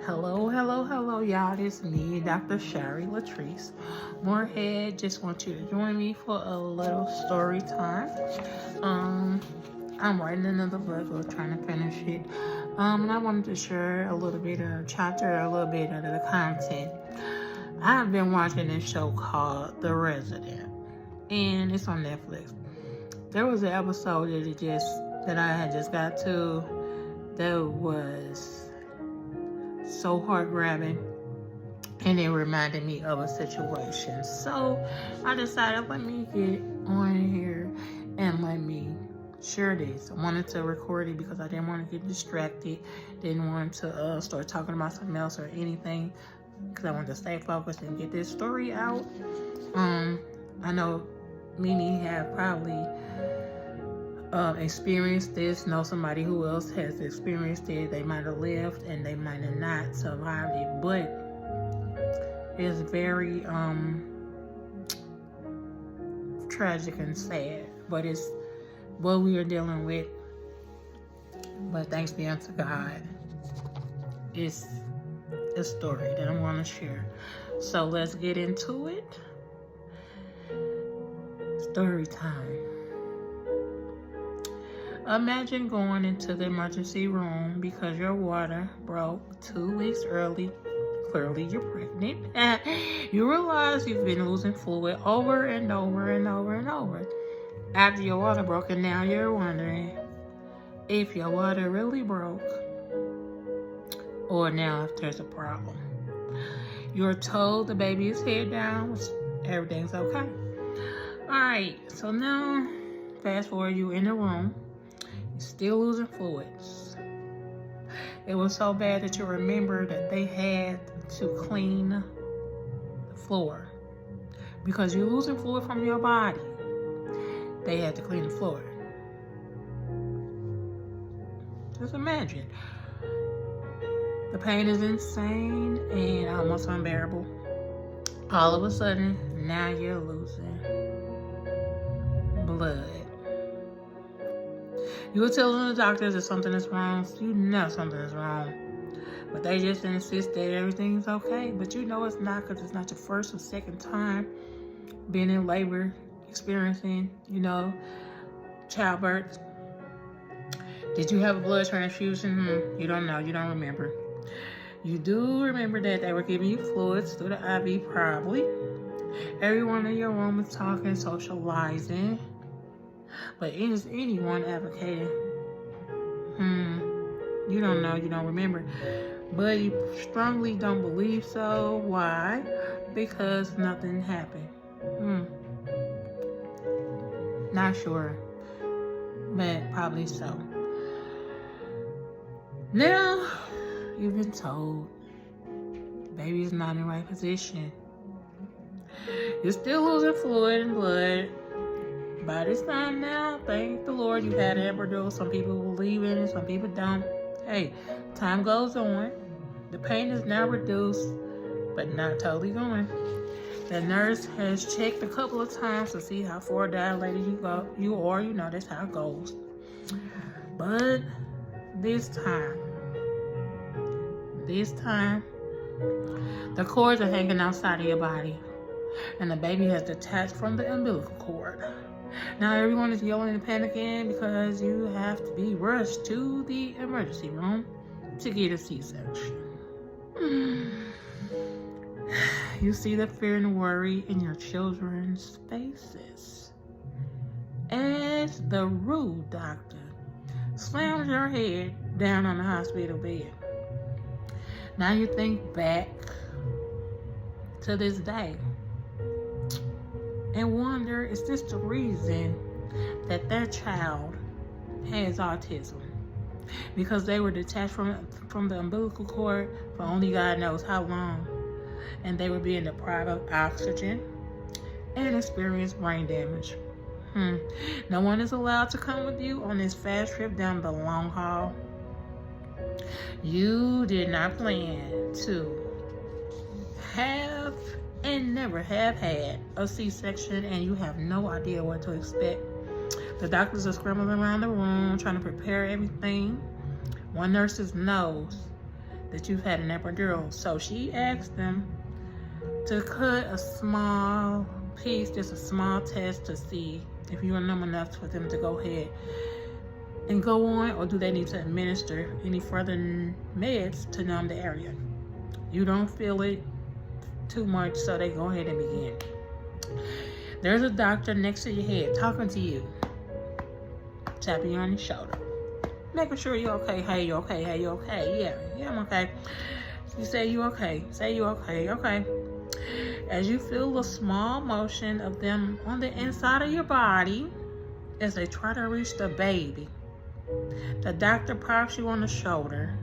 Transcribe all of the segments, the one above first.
Hello, y'all. It's me, Dr. Shari Latrice Moorhead. Just want you to join me for a little story time. I'm writing another book or trying to finish it. And I wanted to share a little bit of chapter, a little bit of the content. I've been watching this show called The Resident, and it's on Netflix. There was an episode that I had just got to that was so heart-grabbing, and it reminded me of a situation. So I decided, let me get on here and let me share this. I wanted to record it because I didn't want to get distracted, didn't want to start talking about something else or anything, because I wanted to stay focused and get this story out. I know many have probably experienced this, know somebody who else has experienced it. They might have lived and they might have not survived it, but it's very tragic and sad, but it's what we are dealing with. But thanks be unto God, it's a story that I want to share. So let's get into it. Story time. Imagine going into the emergency room because your water broke 2 weeks early. Clearly you're pregnant. You realize you've been losing fluid over and over and over and over. After your water broke, and now you're wondering if your water really broke or now if there's a problem. You're told the baby is head down, everything's okay. Alright, so now fast forward, you in the room. Still losing fluids. It was so bad that you remember that they had to clean the floor because you're losing fluid from your body. They had to clean the floor. Just imagine. The pain is insane and almost unbearable. All of a sudden, now you're losing blood. You were telling the doctors that something is wrong. You know something is wrong. But they just insist that everything's okay. But you know it's not, because it's not your first or second time being in labor, experiencing, childbirth. Did you have a blood transfusion? You don't know. You don't remember. You do remember that they were giving you fluids through the IV, probably. Everyone in your room is talking, socializing. But is anyone advocating? You don't know, you don't remember. But you strongly don't believe so. Why? Because nothing happened. Not sure. But probably so. Now, you've been told baby's not in the right position. You're still losing fluid and blood. By this time now, thank the Lord, you had an epidural. Some people believe in it, some people don't. Hey, time goes on. The pain is now reduced, but not totally gone. The nurse has checked a couple of times to see how far dilated you are. That's how it goes. But this time, the cords are hanging outside of your body, and the baby has detached from the umbilical cord. Now everyone is yelling and panicking because you have to be rushed to the emergency room to get a C-section. You see the fear and worry in your children's faces as the rude doctor slams your head down on the hospital bed. Now you think back to this day and wonder, is this the reason that child has autism? Because they were detached from the umbilical cord for only God knows how long, and they were being deprived of oxygen and experienced brain damage. No one is allowed to come with you on this fast trip down the long haul. You did not plan to have and never have had a C-section, and you have no idea what to expect. The doctors are scrambling around the room trying to prepare everything. One nurse knows that you've had an epidural. So she asked them to cut a small piece, just a small test to see if you are numb enough for them to go ahead and go on, or do they need to administer any further meds to numb the area. You don't feel it too much, so they go ahead and begin. There's a doctor next to your head talking to you, tapping you on your shoulder, making sure you're okay. Hey, you okay? Hey, you okay? Yeah, I'm okay. You say you okay. Say you okay. Okay. As you feel a small motion of them on the inside of your body as they try to reach the baby, the doctor pops you on the shoulder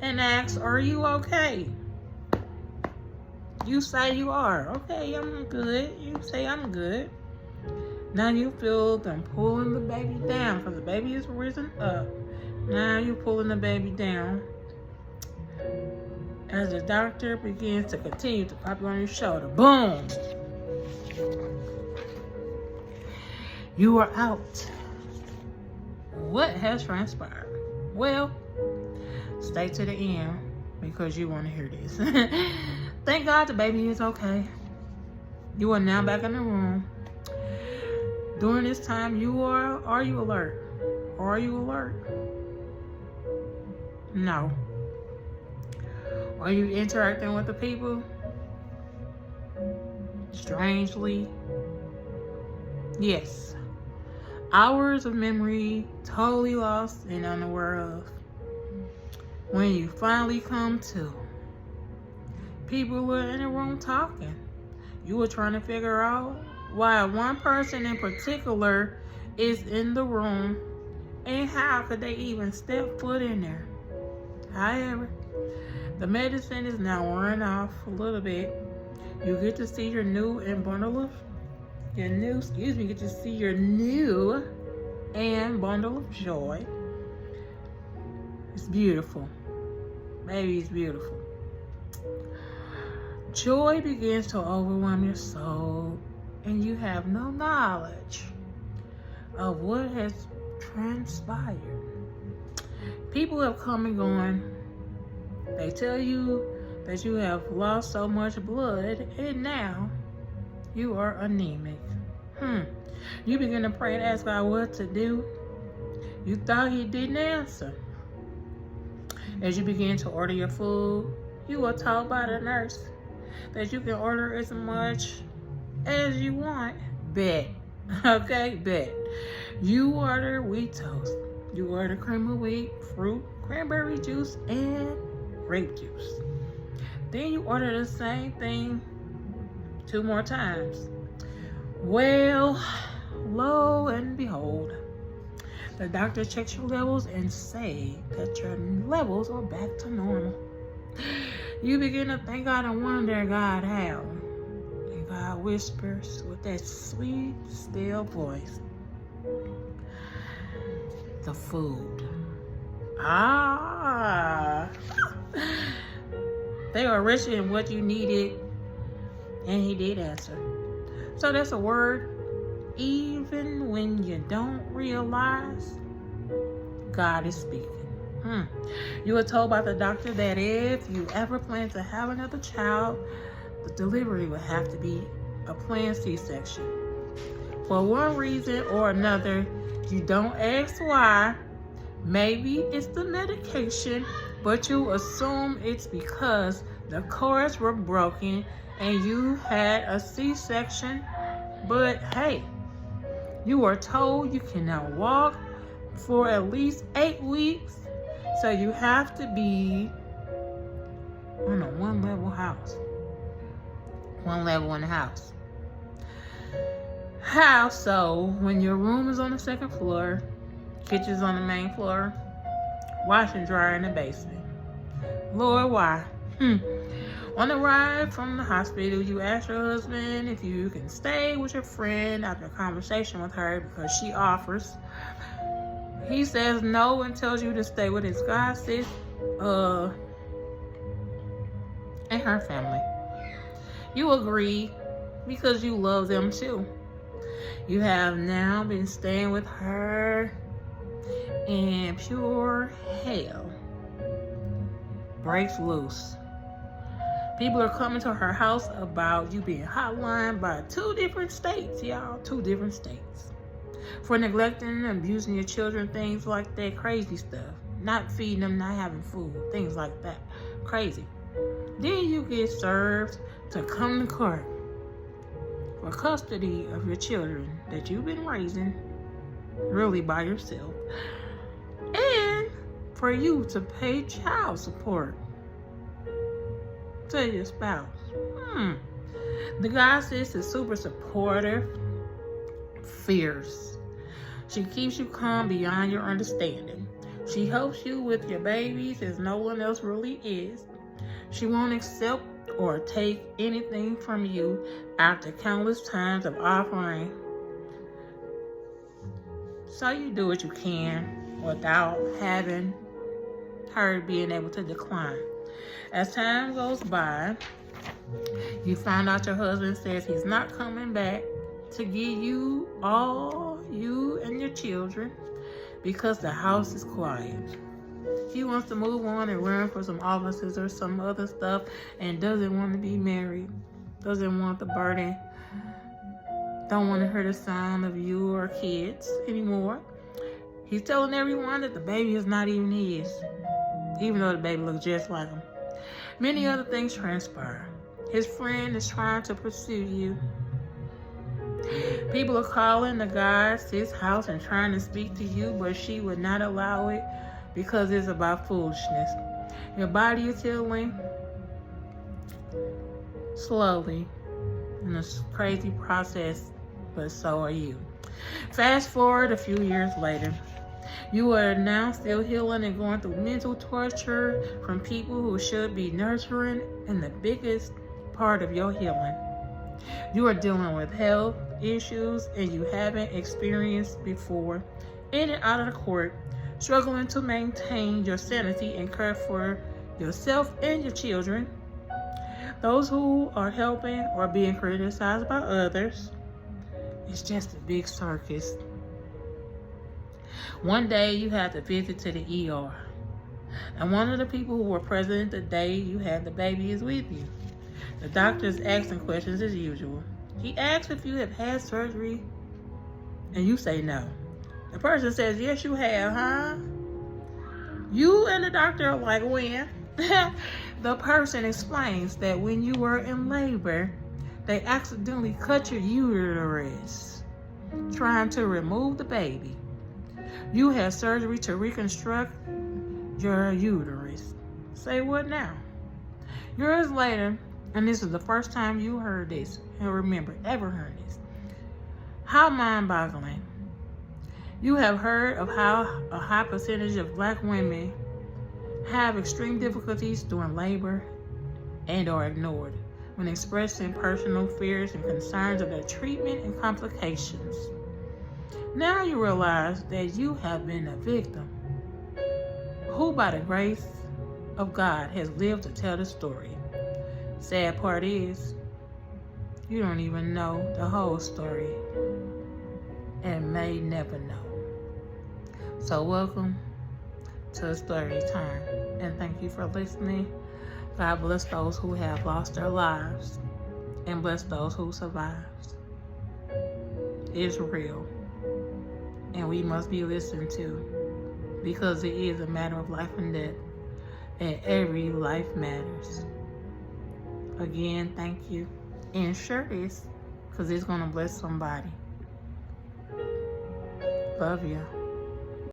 and asks, are you okay? You say you are. Okay, I'm good. You say I'm good. Now you feel them pulling the baby down because the baby is risen up. Now you're pulling the baby down as the doctor begins to continue to pop you on your shoulder. Boom! You are out. What has transpired? Well, stay to the end because you want to hear this. Thank God the baby is okay. You are now back in the room. During this time, are you alert? Are you alert? No. Are you interacting with the people? Strangely? Yes. Hours of memory totally lost and unaware of. When you finally come to, people were in the room talking. You were trying to figure out why one person in particular is in the room and how could they even step foot in there. However, the medicine is now wearing off a little bit. You get to see your new and bundle of joy. It's beautiful. Baby, it's beautiful. Joy begins to overwhelm your soul, and you have no knowledge of what has transpired. People have come and gone. They tell you that you have lost so much blood, and now you are anemic. You begin to pray and ask God what to do. You thought He didn't answer. As you begin to order your food, you were told by the nurse that you can order as much as you want. Bet. Okay, bet. You order wheat toast. You order cream of wheat, fruit, cranberry juice, and grape juice. Then you order the same thing 2 more times. Well, lo and behold, the doctor checks your levels and say that your levels are back to normal. You begin to thank God and wonder, God, how? And God whispers with that sweet, still voice, the food. They were rich in what you needed, and He did answer. So that's a word. Even when you don't realize, God is speaking. You were told by the doctor that if you ever plan to have another child, the delivery would have to be a planned C-section. For one reason or another, you don't ask why. Maybe it's the medication, but you assume it's because the cords were broken and you had a C-section. But hey, you were told you cannot walk for at least 8 weeks, so you have to be on a one-level house. One level in the house. How so? When your room is on the 2nd floor, kitchen's on the main floor, wash and dryer in the basement. Lord, why? On the ride from the hospital, you ask your husband if you can stay with your friend after a conversation with her because she offers. He says no and tells you to stay with his godsis and her family. You agree because you love them too. You have now been staying with her in pure hell. breaks loose. People are coming to her house about you being hotlined by 2 different states, y'all. 2 different states. For neglecting and abusing your children, things like that, crazy stuff. Not feeding them, not having food, things like that. Crazy. Then you get served to come to court for custody of your children that you've been raising really by yourself. And for you to pay child support to your spouse. The goddess is super supportive, fierce. She keeps you calm beyond your understanding. She helps you with your babies as no one else really is. She won't accept or take anything from you after countless times of offering. So you do what you can without having her being able to decline. As time goes by, you find out your husband says he's not coming back to give you all you and your children because the house is quiet. He wants to move on and run for some offices or some other stuff and doesn't want to be married, doesn't want the burden, don't want to hear the sound of you or kids anymore. He's telling everyone that the baby is not even his, even though the baby looks just like him. Many other things transpire. His friend is trying to pursue you. People are calling the goddess' house and trying to speak to you, but she would not allow it because it's about foolishness. Your body is healing slowly in a crazy process, but so are you. Fast forward a few years later. You are now still healing and going through mental torture from people who should be nurturing in the biggest part of your healing. You are dealing with health issues and you haven't experienced before, in and out of the court, struggling to maintain your sanity and care for yourself and your children. Those who are helping are being criticized by others. It's just a big circus. One day you had to visit to the ER, and one of the people who were present the day you had the baby is with you. The doctor is asking questions as usual. He asks if you have had surgery, and you say no. The person says, yes, you have, huh? You and the doctor are like, when? The person explains that when you were in labor, they accidentally cut your uterus, trying to remove the baby. You had surgery to reconstruct your uterus. Say what now? Years later, and this is the first time you heard this, and remember, ever heard this. How mind-boggling. You have heard of how a high percentage of Black women have extreme difficulties during labor and are ignored when expressing personal fears and concerns of their treatment and complications. Now you realize that you have been a victim who, by the grace of God, has lived to tell the story. Sad part is, you don't even know the whole story and may never know. So welcome to Story Time, and thank you for listening. God bless those who have lost their lives and bless those who survived. It's real, and we must be listened to because it is a matter of life and death, and every life matters. Again, thank you, and share this because it's going to bless somebody. Love you.